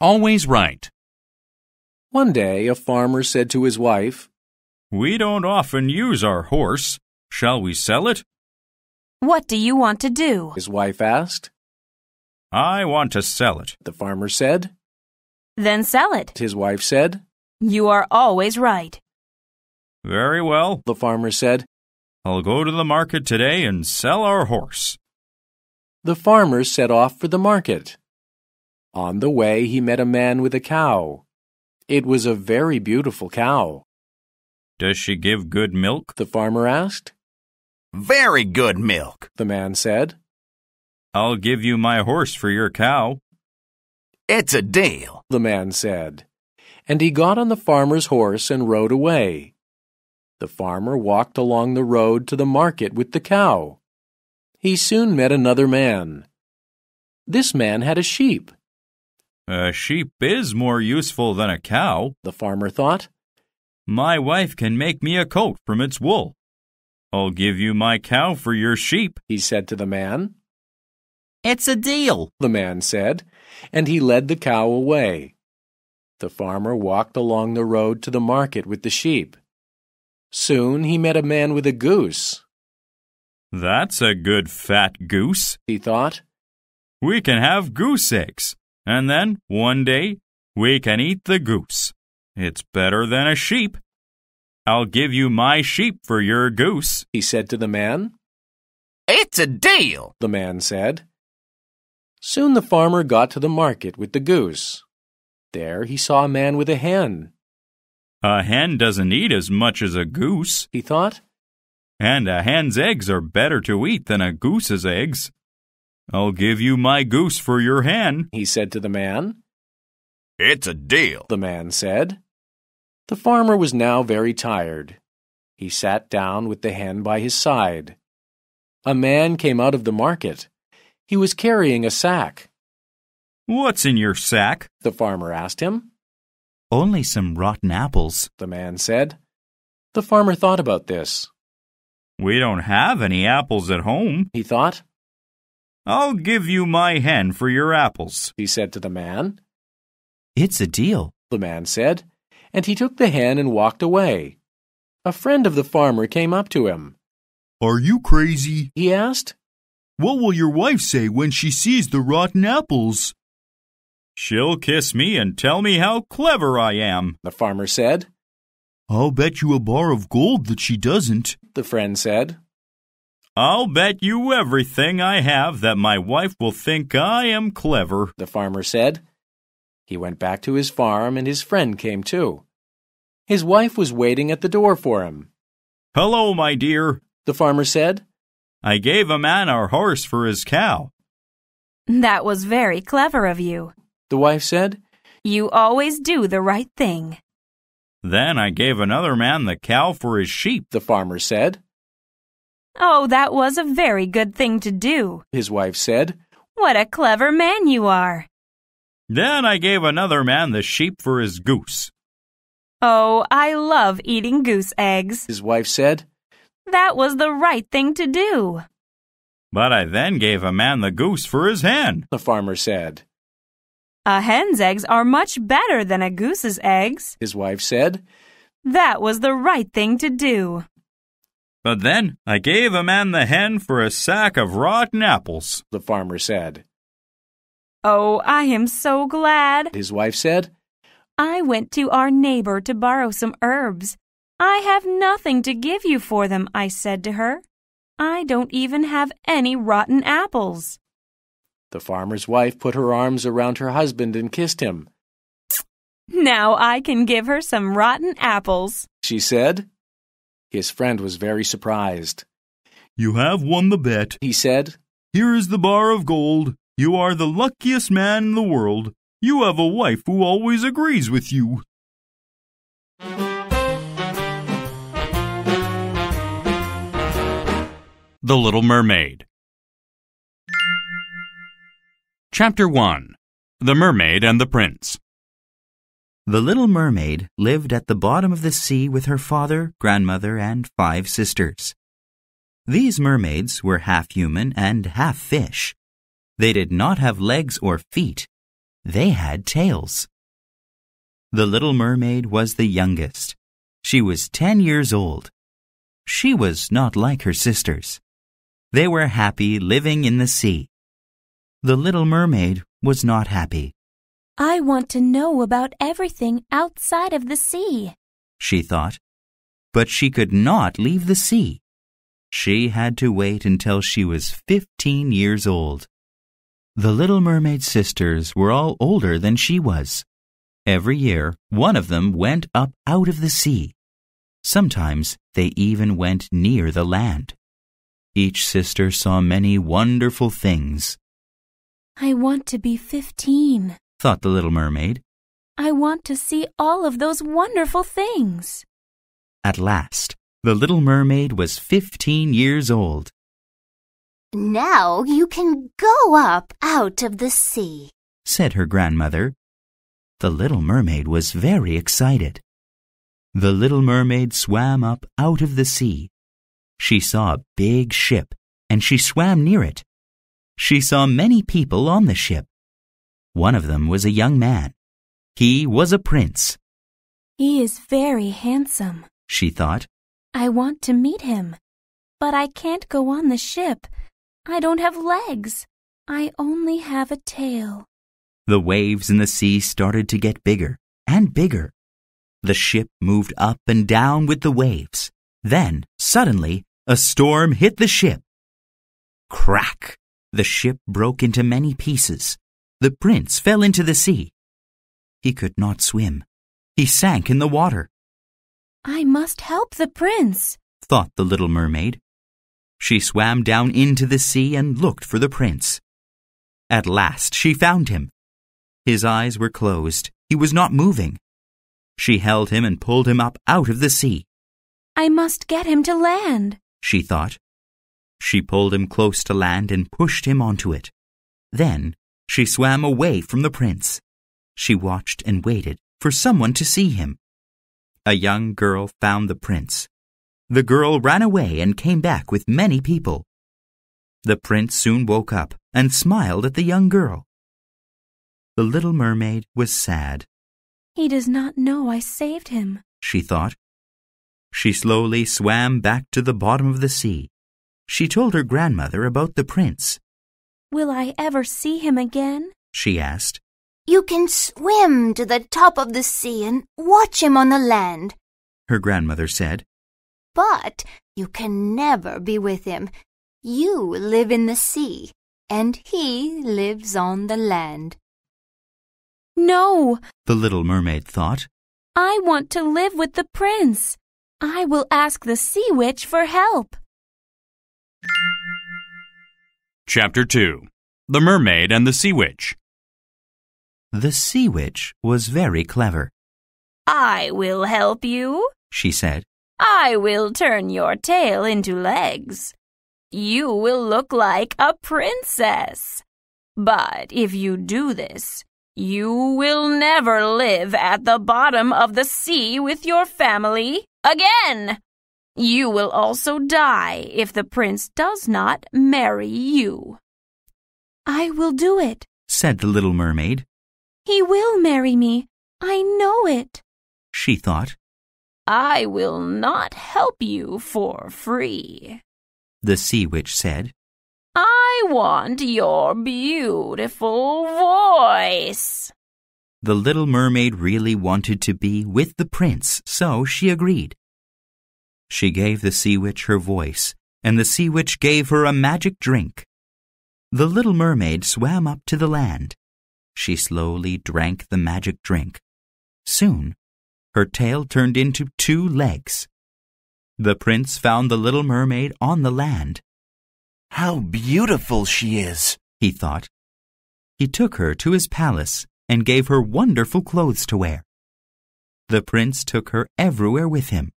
Always right. One day a farmer said to his wife, We don't often use our horse. Shall we sell it? What do you want to do? His wife asked. I want to sell it. The farmer said. Then sell it. His wife said. You are always right. Very well, The farmer said. I'll go to the market today and sell our horse. The farmer set off for the market. On the way, he met a man with a cow. It was a very beautiful cow. Does she give good milk? The farmer asked. Very good milk, The man said. I'll give you my horse for your cow. It's a deal, The man said. And he got on the farmer's horse and rode away. The farmer walked along the road to the market with the cow. He soon met another man. This man had a sheep. A sheep is more useful than a cow. The farmer thought. My wife can make me a coat from its wool. I'll give you my cow for your sheep, He said to the man. It's a deal, The man said, and he led the cow away. The farmer walked along the road to the market with the sheep. Soon he met a man with a goose. That's a good fat goose, He thought. We can have goose eggs, and then, one day, we can eat the goose. It's better than a sheep. I'll give you my sheep for your goose, He said to the man. It's a deal, The man said. Soon the farmer got to the market with the goose. There he saw a man with a hen. A hen doesn't eat as much as a goose, He thought. and a hen's eggs are better to eat than a goose's eggs. I'll give you my goose for your hen, He said to the man. It's a deal, The man said. The farmer was now very tired. He sat down with the hen by his side. A man came out of the market. He was carrying a sack. What's in your sack? The farmer asked him. Only some rotten apples. The man said. The farmer thought about this. We don't have any apples at home, He thought. I'll give you my hen for your apples. He said to the man. It's a deal. The man said, and he took the hen and walked away. A friend of the farmer came up to him. Are you crazy? He asked. What will your wife say when she sees the rotten apples? She'll kiss me and tell me how clever I am, The farmer said. I'll bet you a bar of gold that she doesn't. The friend said. I'll bet you everything I have that my wife will think I am clever. The farmer said. He went back to his farm and his friend came too. His wife was waiting at the door for him. Hello, my dear, The farmer said. I gave a man our horse for his cow. That was very clever of you. The wife said. You always do the right thing. Then I gave another man the cow for his sheep. The farmer said. Oh, that was a very good thing to do. His wife said. What a clever man you are. Then I gave another man the sheep for his goose. Oh, I love eating goose eggs. His wife said. That was the right thing to do. But I then gave a man the goose for his hen. The farmer said. A hen's eggs are much better than a goose's eggs. His wife said. That was the right thing to do. But then I gave a man the hen for a sack of rotten apples. The farmer said. Oh, I am so glad. His wife said. I went to our neighbor to borrow some herbs. I have nothing to give you for them, I said to her. I don't even have any rotten apples. The farmer's wife put her arms around her husband and kissed him. Now I can give her some rotten apples, She said. His friend was very surprised. You have won the bet. He said. Here is the bar of gold. You are the luckiest man in the world. You have a wife who always agrees with you. The Little Mermaid. Chapter 1. The Mermaid and the Prince. The little mermaid lived at the bottom of the sea with her father, grandmother, and 5 sisters. These mermaids were half human and half fish. They did not have legs or feet. They had tails. The little mermaid was the youngest. She was 10 years old. She was not like her sisters. They were happy living in the sea. The little mermaid was not happy. I want to know about everything outside of the sea, she thought. But she could not leave the sea. She had to wait until she was 15 years old. The little mermaid's sisters were all older than she was. Every year, one of them went up out of the sea. Sometimes they even went near the land. Each sister saw many wonderful things. I want to be 15, thought the little mermaid. I want to see all of those wonderful things. At last, the little mermaid was 15 years old. Now you can go up out of the sea, said her grandmother. The little mermaid was very excited. The little mermaid swam up out of the sea. She saw a big ship, and she swam near it. She saw many people on the ship. One of them was a young man. He was a prince. He is very handsome, she thought. I want to meet him, but I can't go on the ship. I don't have legs. I only have a tail. The waves in the sea started to get bigger and bigger. The ship moved up and down with the waves. Then, suddenly, a storm hit the ship. Crack! The ship broke into many pieces. The prince fell into the sea. He could not swim. He sank in the water. I must help the prince, thought the little mermaid. She swam down into the sea and looked for the prince. At last she found him. His eyes were closed. He was not moving. She held him and pulled him up out of the sea. I must get him to land, she thought. She pulled him close to land and pushed him onto it. Then she swam away from the prince. She watched and waited for someone to see him. A young girl found the prince. The girl ran away and came back with many people. The prince soon woke up and smiled at the young girl. The little mermaid was sad. He does not know I saved him, she thought. She slowly swam back to the bottom of the sea. She told her grandmother about the prince. Will I ever see him again? She asked. You can swim to the top of the sea and watch him on the land, her grandmother said. But you can never be with him. You live in the sea, and he lives on the land. No, the little mermaid thought. I want to live with the prince. I will ask the sea witch for help. Chapter 2. The Mermaid and the Sea Witch. The sea witch was very clever. I will help you, she said. I will turn your tail into legs. You will look like a princess. But if you do this, you will never live at the bottom of the sea with your family again. You will also die if the prince does not marry you. I will do it, said the little mermaid. He will marry me. I know it, she thought. I will not help you for free, the sea witch said. I want your beautiful voice. The little mermaid really wanted to be with the prince, so she agreed. She gave the sea witch her voice, and the sea witch gave her a magic drink. The little mermaid swam up to the land. She slowly drank the magic drink. Soon, her tail turned into 2 legs. The prince found the little mermaid on the land. How beautiful she is, he thought. He took her to his palace and gave her wonderful clothes to wear. The prince took her everywhere with him.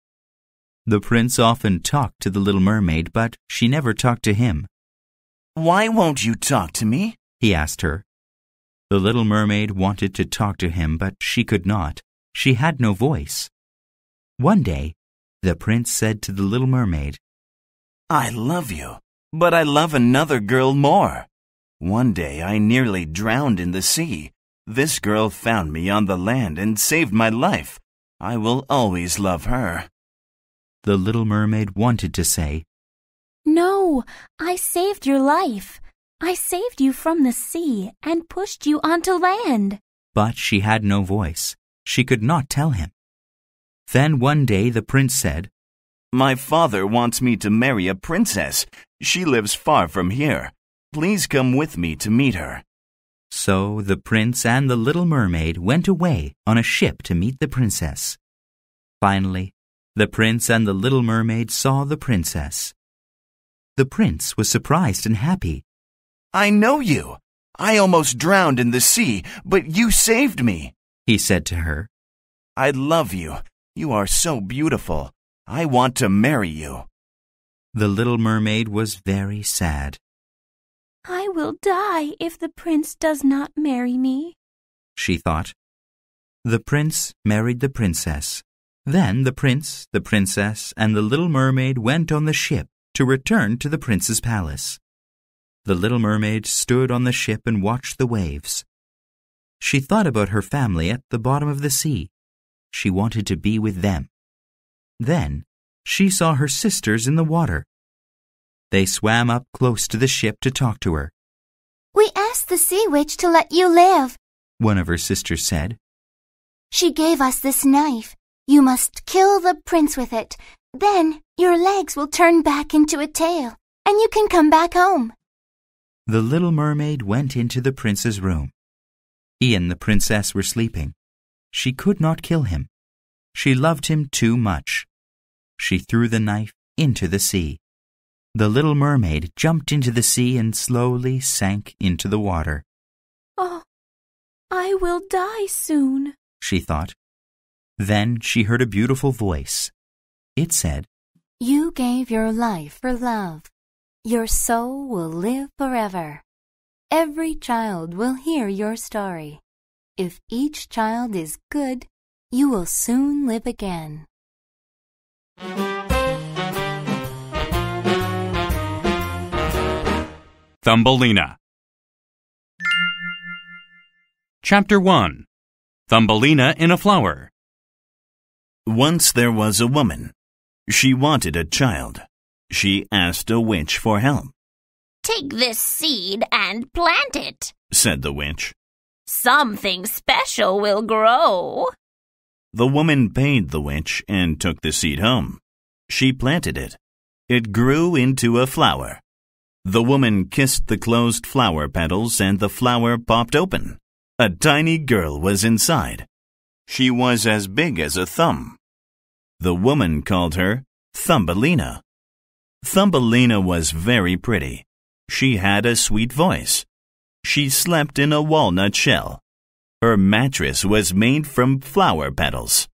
The prince often talked to the little mermaid, but she never talked to him. Why won't you talk to me? He asked her. The little mermaid wanted to talk to him, but she could not. She had no voice. One day, the prince said to the little mermaid, I love you, but I love another girl more. One day I nearly drowned in the sea, This girl found me on the land and saved my life. I will always love her." The little mermaid wanted to say, No, I saved your life. I saved you from the sea and pushed you onto land. but she had no voice. She could not tell him. Then one day the prince said, "My father wants me to marry a princess. She lives far from here. Please come with me to meet her." So the prince and the little mermaid went away on a ship to meet the princess. Finally, the prince and the little mermaid saw the princess. The prince was surprised and happy. "I know you. I almost drowned in the sea, but you saved me," he said to her. "I love you. You are so beautiful. I want to marry you." The little mermaid was very sad. I will die if the prince does not marry me, she thought. The prince married the princess. Then the prince, the princess, and the little mermaid went on the ship to return to the prince's palace. The little mermaid stood on the ship and watched the waves. She thought about her family at the bottom of the sea. She wanted to be with them. Then she saw her sisters in the water. They swam up close to the ship to talk to her. "We asked the sea witch to let you live," one of her sisters said. "She gave us this knife. You must kill the prince with it. Then your legs will turn back into a tail, and you can come back home." The little mermaid went into the prince's room. He and the princess were sleeping. She could not kill him. She loved him too much. She threw the knife into the sea. The little mermaid jumped into the sea and slowly sank into the water. Oh, I will die soon, she thought. Then she heard a beautiful voice. It said, "You gave your life for love. Your soul will live forever. Every child will hear your story. If each child is good, you will soon live again." Thumbelina. Chapter 1. Thumbelina in a Flower. Once there was a woman. She wanted a child. She asked a witch for help. "Take this seed and plant it," said the witch. "Something special will grow." The woman paid the witch and took the seed home. She planted it. It grew into a flower. The woman kissed the closed flower petals and the flower popped open. A tiny girl was inside. She was as big as a thumb. The woman called her Thumbelina. Thumbelina was very pretty. She had a sweet voice. She slept in a walnut shell. Her mattress was made from flower petals.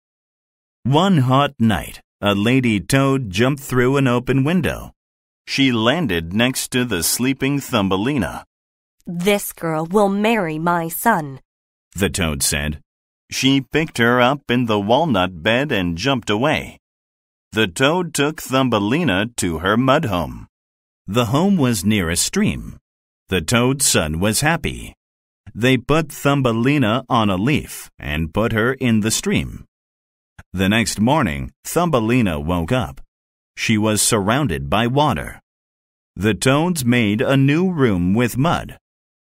One hot night, a lady toad jumped through an open window. She landed next to the sleeping Thumbelina. "This girl will marry my son," the toad said. She picked her up in the walnut bed and jumped away. The toad took Thumbelina to her mud home. The home was near a stream. The toad's son was happy. They put Thumbelina on a leaf and put her in the stream. The next morning, Thumbelina woke up. She was surrounded by water. The toads made a new room with mud.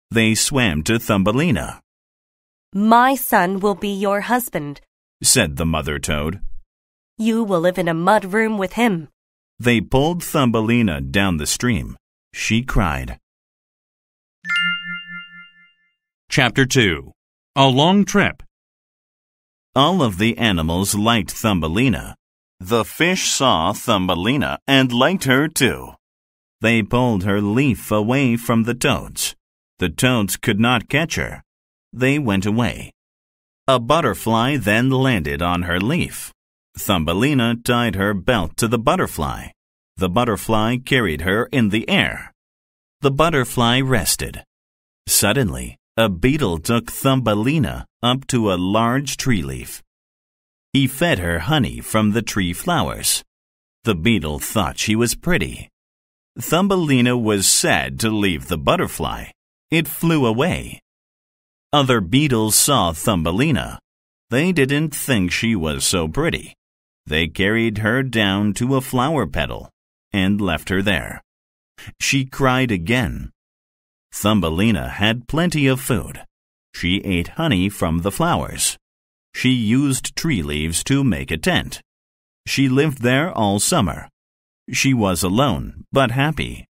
They swam to Thumbelina. "My son will be your husband," said the mother toad. "You will live in a mud room with him." They pulled Thumbelina down the stream. She cried. Chapter 2. A Long Trip. All of the animals liked Thumbelina. The fish saw Thumbelina and liked her too. They pulled her leaf away from the toads. The toads could not catch her. They went away. A butterfly then landed on her leaf. Thumbelina tied her belt to the butterfly. The butterfly carried her in the air. The butterfly rested. Suddenly, a beetle took Thumbelina up to a large tree leaf. He fed her honey from the tree flowers. The beetle thought she was pretty. Thumbelina was sad to leave the butterfly. It flew away. Other beetles saw Thumbelina. They didn't think she was so pretty. They carried her down to a flower petal and left her there. She cried again. Thumbelina had plenty of food. She ate honey from the flowers. She used tree leaves to make a tent. She lived there all summer. She was alone, but happy.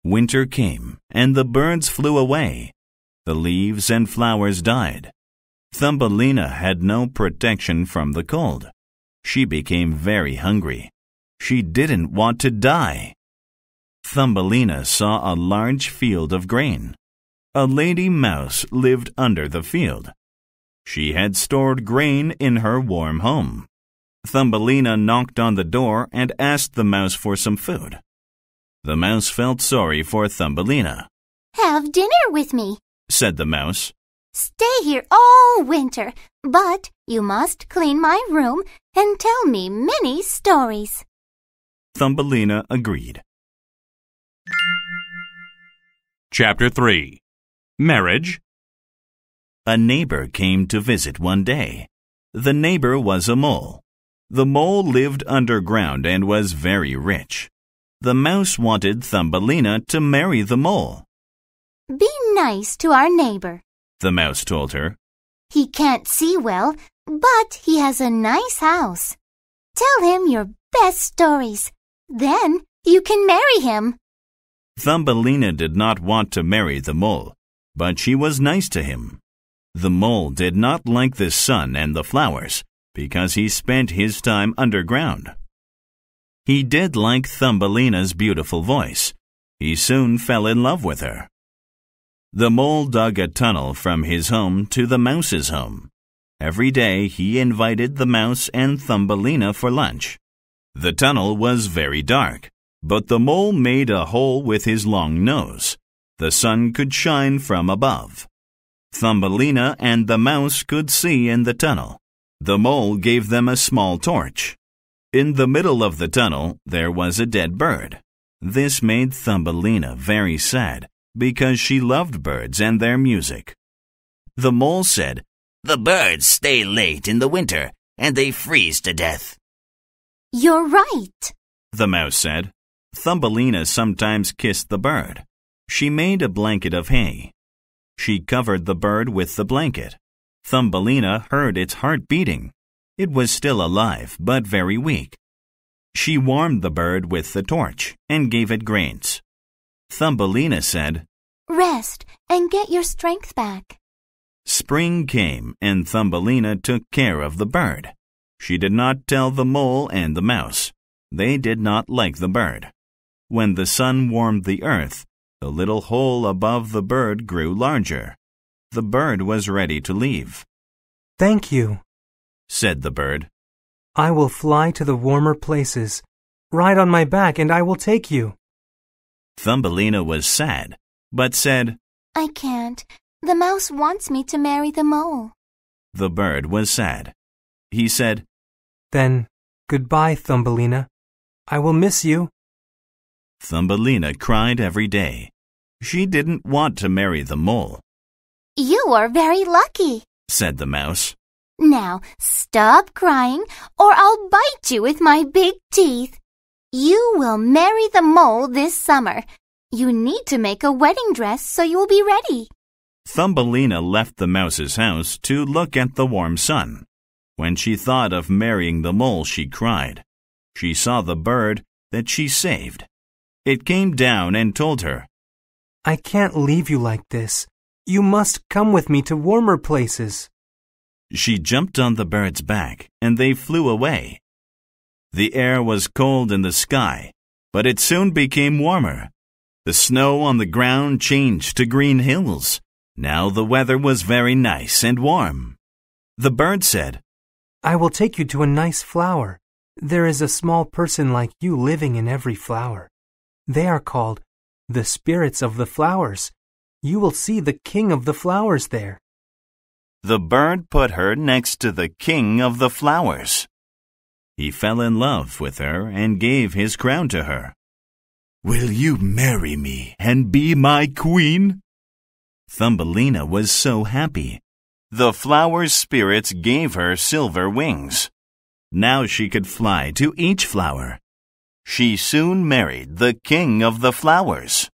Winter came, and the birds flew away. The leaves and flowers died. Thumbelina had no protection from the cold. She became very hungry. She didn't want to die. Thumbelina saw a large field of grain. A lady mouse lived under the field. She had stored grain in her warm home. Thumbelina knocked on the door and asked the mouse for some food. The mouse felt sorry for Thumbelina. "Have dinner with me," said the mouse. "Stay here all winter, but you must clean my room and tell me many stories." Thumbelina agreed. Chapter 3. Marriage. A neighbor came to visit one day. The neighbor was a mole. The mole lived underground and was very rich. The mouse wanted Thumbelina to marry the mole. "Be nice to our neighbor," the mouse told her. "He can't see well, but he has a nice house. Tell him your best stories. Then you can marry him." Thumbelina did not want to marry the mole, but she was nice to him. The mole did not like the sun and the flowers because he spent his time underground. He did like Thumbelina's beautiful voice. He soon fell in love with her. The mole dug a tunnel from his home to the mouse's home. Every day he invited the mouse and Thumbelina for lunch. The tunnel was very dark, but the mole made a hole with his long nose. The sun could shine from above. Thumbelina and the mouse could see in the tunnel. The mole gave them a small torch. In the middle of the tunnel, there was a dead bird. This made Thumbelina very sad because she loved birds and their music. The mole said, "The birds stay late in the winter and they freeze to death." "You're right," the mouse said. Thumbelina sometimes kissed the bird. She made a blanket of hay. She covered the bird with the blanket. Thumbelina heard its heart beating. It was still alive, but very weak. She warmed the bird with the torch and gave it grains. Thumbelina said, "Rest and get your strength back." Spring came, and Thumbelina took care of the bird. She did not tell the mole and the mouse. They did not like the bird. When the sun warmed the earth, the little hole above the bird grew larger. The bird was ready to leave. "Thank you," said the bird. "I will fly to the warmer places. Ride on my back and I will take you." Thumbelina was sad, but said, "I can't. The mouse wants me to marry the mole." The bird was sad. He said, "Then, goodbye, Thumbelina. I will miss you." Thumbelina cried every day. She didn't want to marry the mole. "You are very lucky," said the mouse. "Now stop crying or I'll bite you with my big teeth. You will marry the mole this summer. You need to make a wedding dress so you will be ready." Thumbelina left the mouse's house to look at the warm sun. When she thought of marrying the mole, she cried. She saw the bird that she saved. It came down and told her, "I can't leave you like this. You must come with me to warmer places." She jumped on the bird's back, and they flew away. The air was cold in the sky, but it soon became warmer. The snow on the ground changed to green hills. Now the weather was very nice and warm. The bird said, "I will take you to a nice flower. There is a small person like you living in every flower. They are called the spirits of the flowers. You will see the king of the flowers there." The bird put her next to the king of the flowers. He fell in love with her and gave his crown to her. "Will you marry me and be my queen?" Thumbelina was so happy. The flower's spirits gave her silver wings. Now she could fly to each flower. She soon married the king of the flowers.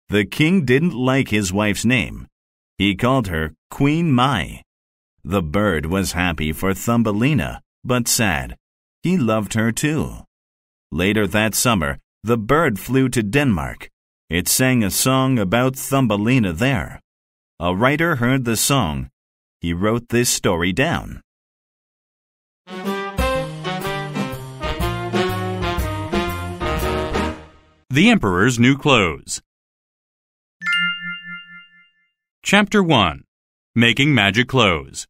The king didn't like his wife's name. He called her Queen Mai. The bird was happy for Thumbelina, but sad. He loved her too. Later that summer, the bird flew to Denmark. It sang a song about Thumbelina there. A writer heard the song. He wrote this story down. The Emperor's New Clothes. Chapter 1. Making Magic Clothes.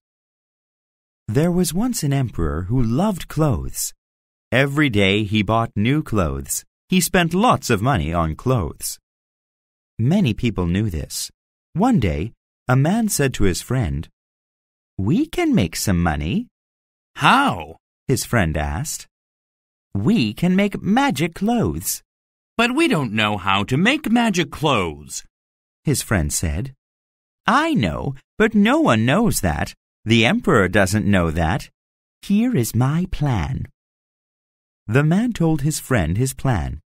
There was once an emperor who loved clothes. Every day he bought new clothes. He spent lots of money on clothes. Many people knew this. One day, a man said to his friend, "We can make some money." How? His friend asked. "We can make magic clothes." But we don't know how to make magic clothes. His friend said, "I know, but no one knows that. The emperor doesn't know that. Here is my plan." The man told his friend his plan.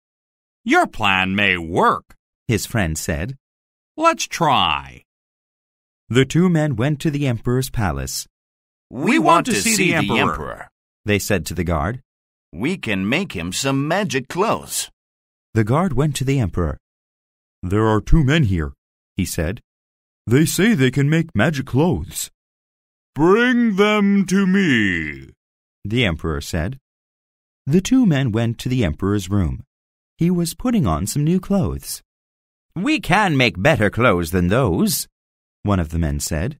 Your plan may work, his friend said. Let's try. The two men went to the emperor's palace. We want to see the emperor, they said to the guard. We can make him some magic clothes. The guard went to the emperor. There are two men here, he said. They say they can make magic clothes. Bring them to me, the emperor said. The two men went to the emperor's room. He was putting on some new clothes. "We can make better clothes than those," one of the men said.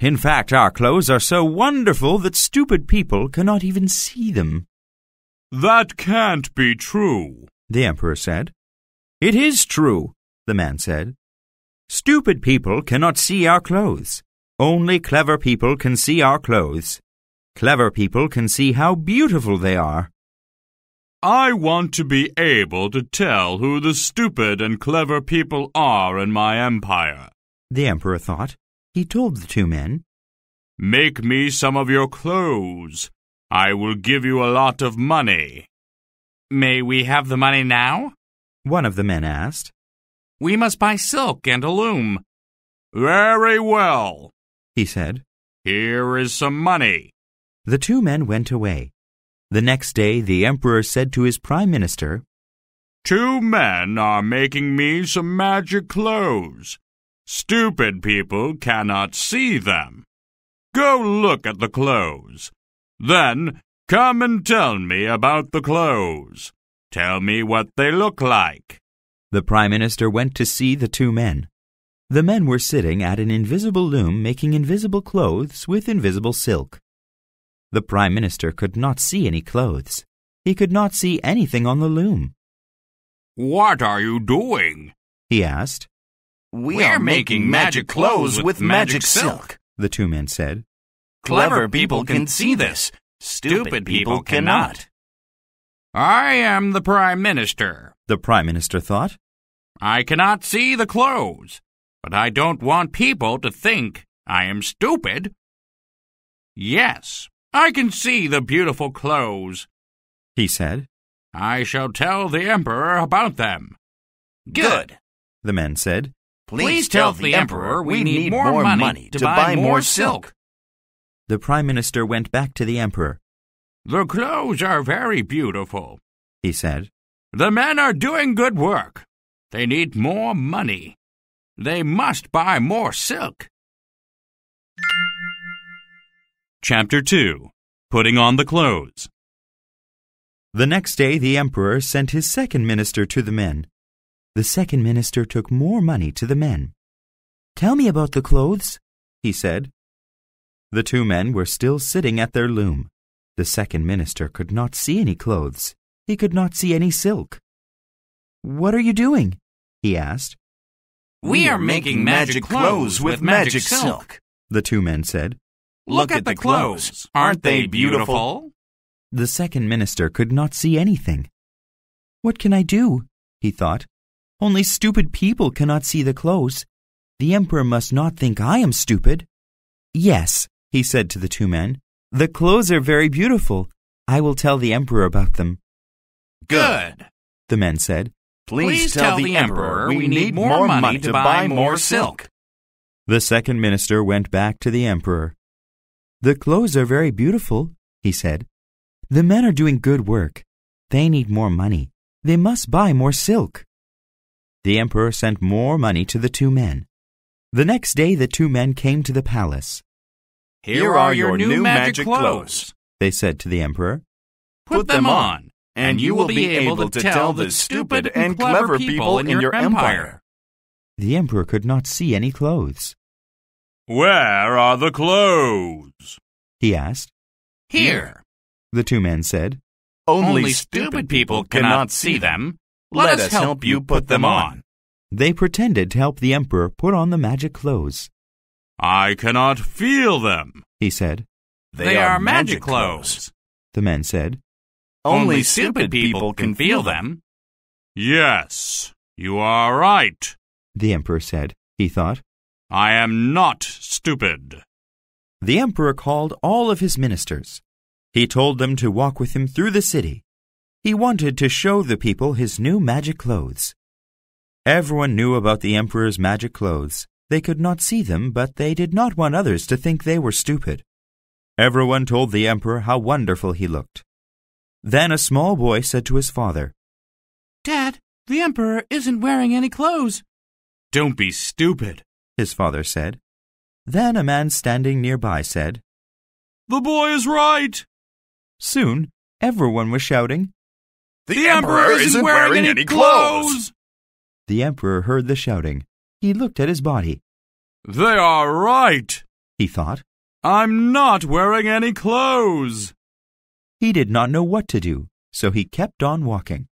"In fact, our clothes are so wonderful that stupid people cannot even see them." That can't be true, the emperor said. "It is true," the man said. "Stupid people cannot see our clothes. Only clever people can see our clothes. Clever people can see how beautiful they are." I want to be able to tell who the stupid and clever people are in my empire, the emperor thought. He told the two men, "Make me some of your clothes. I will give you a lot of money." May we have the money now? One of the men asked. We must buy silk and a loom. Very well, he said. Here is some money. The two men went away. The next day the emperor said to his prime minister, "Two men are making me some magic clothes. Stupid people cannot see them. Go look at the clothes. Then come and tell me about the clothes. Tell me what they look like." The prime minister went to see the two men. The men were sitting at an invisible loom making invisible clothes with invisible silk. The prime minister could not see any clothes. He could not see anything on the loom. "What are you doing?" he asked. We're making magic clothes with magic silk, the two men said. Clever people can see this. Stupid people cannot. I am the prime minister, the prime minister thought. I cannot see the clothes, but I don't want people to think I am stupid. Yes, I can see the beautiful clothes, he said. I shall tell the emperor about them. Good, the men said. Please tell the emperor we need more money to buy more silk. The prime minister went back to the emperor. The clothes are very beautiful, he said. The men are doing good work. They need more money. They must buy more silk. Chapter 2. Putting on the clothes. The next day the emperor sent his second minister to the men. The second minister took more money to the men. "Tell me about the clothes," he said. The two men were still sitting at their loom. The second minister could not see any clothes. He could not see any silk. "What are you doing?" he asked. We are making magic clothes with magic silk, the two men said. Look at the clothes. Aren't they beautiful? The second minister could not see anything. "What can I do?" he thought. "Only stupid people cannot see the clothes. The emperor must not think I am stupid. Yes, he said to the two men, the clothes are very beautiful. I will tell the emperor about them. Good, the men said. Please tell the emperor we need more money to buy more silk. The second minister went back to the emperor. The clothes are very beautiful, he said. The men are doing good work. They need more money. They must buy more silk. The emperor sent more money to the two men. The next day the two men came to the palace. Here are your new magic clothes, they said to the emperor. Put them on, and you will be able to tell the stupid and clever people in your empire. The emperor could not see any clothes. Where are the clothes? He asked. Here, the two men said. Only stupid people cannot see them. Let us help you put them on. They pretended to help the emperor put on the magic clothes. I cannot feel them, he said. They are magic clothes, the men said. Only stupid people can feel them. Yes, you are right, the emperor said. He thought. I am not stupid. The emperor called all of his ministers. He told them to walk with him through the city. He wanted to show the people his new magic clothes. Everyone knew about the emperor's magic clothes. They could not see them, but they did not want others to think they were stupid. Everyone told the emperor how wonderful he looked. Then a small boy said to his father, Dad, the emperor isn't wearing any clothes. Don't be stupid, his father said. Then a man standing nearby said, The boy is right. Soon, everyone was shouting, The emperor isn't wearing any clothes. The emperor heard the shouting. He looked at his body. They are right, he thought. I'm not wearing any clothes. He did not know what to do, so he kept on walking.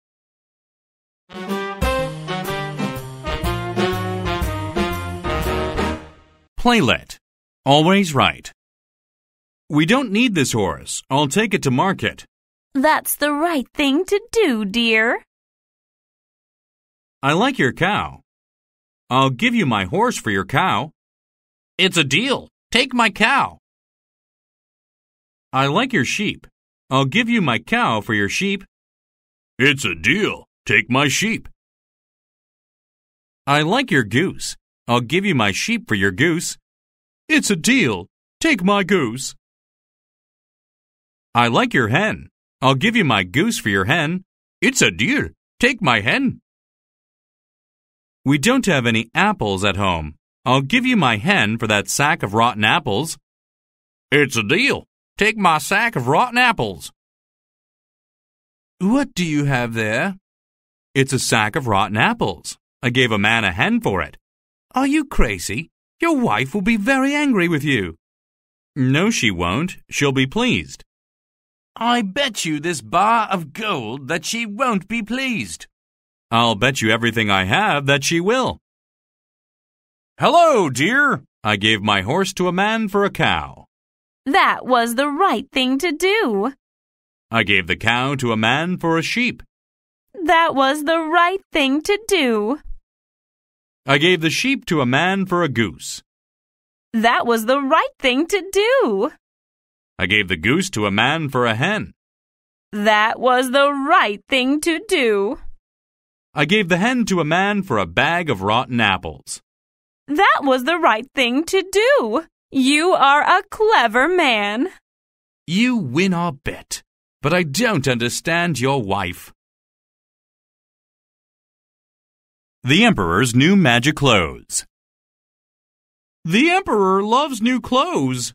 Playlet. Always right. We don't need this horse. I'll take it to market. That's the right thing to do, dear. I like your cow. I'll give you my horse for your cow. It's a deal. Take my cow. I like your sheep. I'll give you my cow for your sheep. It's a deal. Take my sheep. I like your goose. I'll give you my sheep for your goose. It's a deal. Take my goose. I like your hen. I'll give you my goose for your hen. It's a deal. Take my hen. We don't have any apples at home. I'll give you my hen for that sack of rotten apples. It's a deal. Take my sack of rotten apples. What do you have there? It's a sack of rotten apples. I gave a man a hen for it. Are you crazy? Your wife will be very angry with you. No, she won't. She'll be pleased. I bet you this bar of gold that she won't be pleased. I'll bet you everything I have that she will. Hello, dear. I gave my horse to a man for a cow. That was the right thing to do. I gave the cow to a man for a sheep. That was the right thing to do. I gave the sheep to a man for a goose. That was the right thing to do. I gave the goose to a man for a hen. That was the right thing to do. I gave the hen to a man for a bag of rotten apples. That was the right thing to do. You are a clever man. You win our bet, but I don't understand your wife. The Emperor's new magic clothes. The Emperor loves new clothes.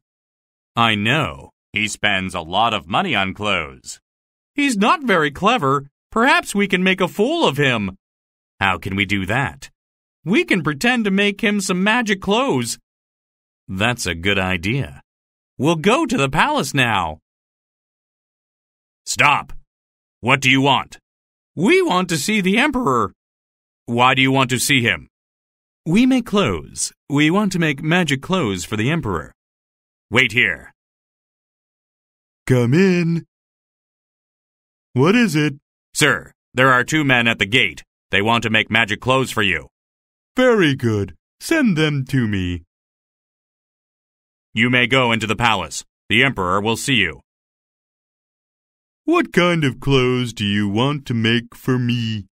I know. He spends a lot of money on clothes. He's not very clever. Perhaps we can make a fool of him. How can we do that? We can pretend to make him some magic clothes. That's a good idea. We'll go to the palace now. Stop! What do you want? We want to see the Emperor. Why do you want to see him? We make clothes. We want to make magic clothes for the Emperor. Wait here. Come in. What is it? Sir, there are 2 men at the gate. They want to make magic clothes for you. Very good. Send them to me. You may go into the palace. The emperor will see you. What kind of clothes do you want to make for me?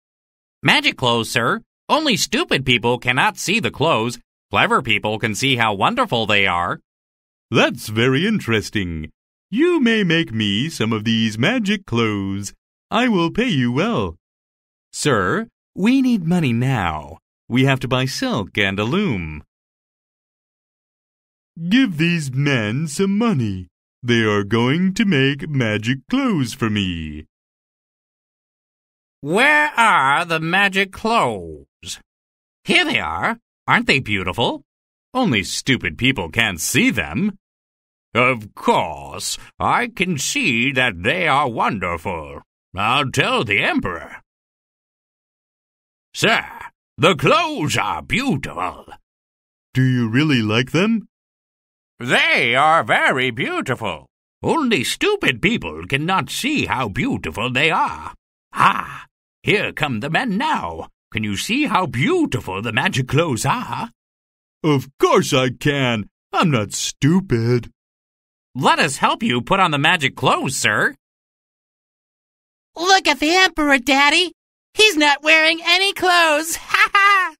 Magic clothes, sir. Only stupid people cannot see the clothes. Clever people can see how wonderful they are. That's very interesting. You may make me some of these magic clothes. I will pay you well. Sir, we need money now. We have to buy silk and a loom. Give these men some money. They are going to make magic clothes for me. Where are the magic clothes? Here they are. Aren't they beautiful? Only stupid people can't see them. Of course, I can see that they are wonderful. I'll tell the emperor. Sir, the clothes are beautiful. Do you really like them? They are very beautiful. Only stupid people cannot see how beautiful they are. Ah, here come the men now. Can you see how beautiful the magic clothes are? Of course I can. I'm not stupid. Let us help you put on the magic clothes, sir. Look at the emperor, Daddy. He's not wearing any clothes. Ha ha!